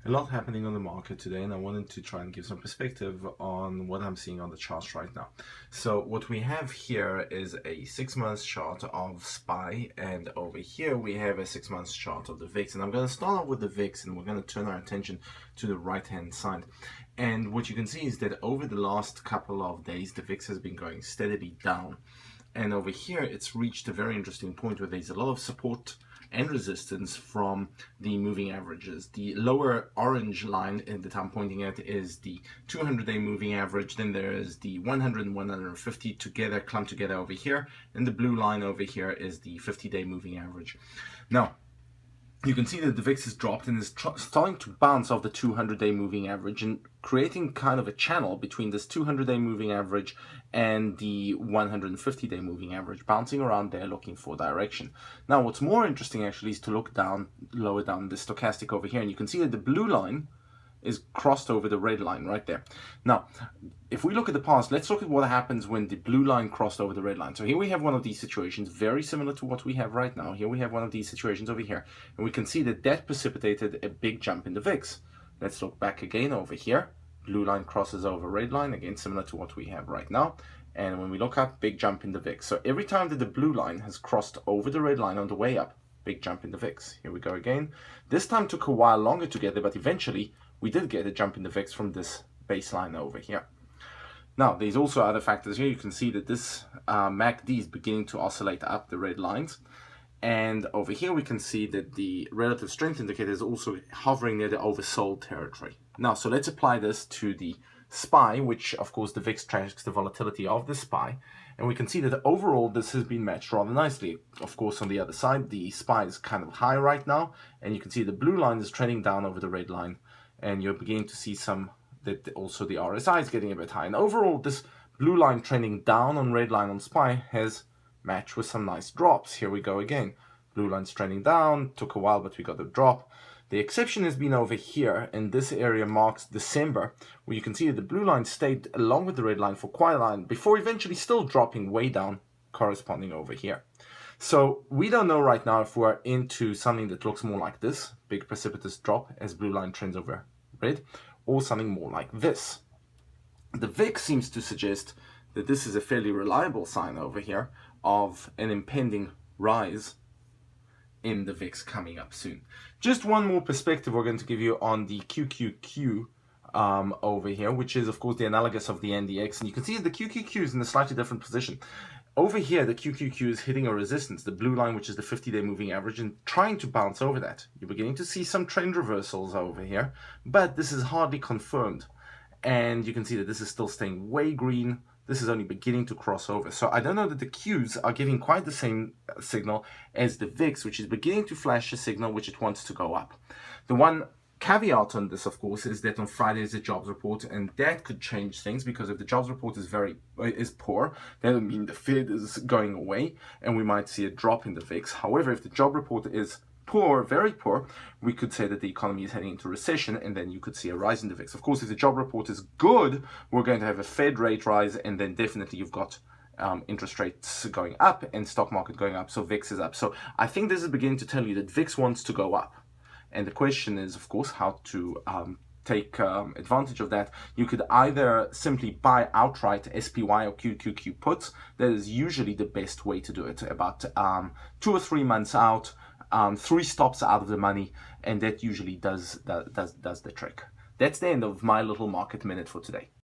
A lot happening on the market today, and I wanted to try and give some perspective on what I'm seeing on the charts right now. So what we have here is a 6 month chart of SPY, and over here we have a 6 month chart of the VIX. And I'm going to start off with the VIX, and we're going to turn our attention to the right hand side. And what you can see is that over the last couple of days, the VIX has been going steadily down. And over here, it's reached a very interesting point where there's a lot of support and resistance from the moving averages. The lower orange line that I'm pointing at is the 200-day moving average. Then there is the 100 and 150 together, clumped together over here. And the blue line over here is the 50-day moving average. Now, you can see that the VIX has dropped and is starting to bounce off the 200-day moving average and creating kind of a channel between this 200-day moving average and the 150-day moving average, bouncing around there looking for direction. Now, what's more interesting actually is to look down, lower down the stochastic over here, and you can see that the blue line is crossed over the red line right there. Now, if we look at the past, let's look at what happens when the blue line crossed over the red line. So here we have one of these situations, very similar to what we have right now. Here we have one of these situations over here, and we can see that that precipitated a big jump in the VIX. Let's look back again over here. Blue line crosses over red line, again similar to what we have right now. And when we look up, big jump in the VIX. So every time that the blue line has crossed over the red line on the way up, big jump in the VIX. Here we go again. This time took a while longer to get there, but eventually we did get a jump in the VIX from this baseline over here. Now, there's also other factors here. You can see that this MACD is beginning to oscillate up the red lines. And over here, we can see that the relative strength indicator is also hovering near the oversold territory. Now, so let's apply this to the SPY, which of course the VIX tracks the volatility of the SPY. And we can see that overall this has been matched rather nicely. Of course, on the other side, the SPY is kind of high right now. And you can see the blue line is trending down over the red line. And you're beginning to see that also the RSI is getting a bit high. And overall, this blue line trending down on red line on SPY has matched with some nice drops. Here we go again. Blue line's trending down, took a while, but we got a drop. The exception has been over here, and this area marks December, where you can see that the blue line stayed along with the red line for quite a while before eventually still dropping way down, corresponding over here. So we don't know right now if we're into something that looks more like this, big precipitous drop as blue line trends over red, or something more like this. The VIX seems to suggest that this is a fairly reliable sign over here of an impending rise in the VIX coming up soon. Just one more perspective we're going to give you on the QQQ over here, which is of course the analogous of the NDX, and you can see the QQQ is in a slightly different position. Over here, the QQQ is hitting a resistance, the blue line, which is the 50-day moving average, and trying to bounce over that. You're beginning to see some trend reversals over here, but this is hardly confirmed. And you can see that this is still staying way green. This is only beginning to cross over. So I don't know that the Qs are giving quite the same signal as the VIX, which is beginning to flash a signal which it wants to go up. The one caveat on this, of course, is that on Friday is a jobs report, and that could change things, because if the jobs report is poor, that would mean the Fed is going away, and we might see a drop in the VIX. However, if the job report is poor, very poor, we could say that the economy is heading into recession, and then you could see a rise in the VIX. Of course, if the job report is good, we're going to have a Fed rate rise, and then definitely you've got interest rates going up and stock market going up, so VIX is up. So I think this is beginning to tell you that VIX wants to go up. And the question is, of course, how to take advantage of that. You could either simply buy outright SPY or QQQ puts. That is usually the best way to do it, about 2 or 3 months out, 3 stops out of the money, and that usually does the trick. That's the end of my little market minute for today.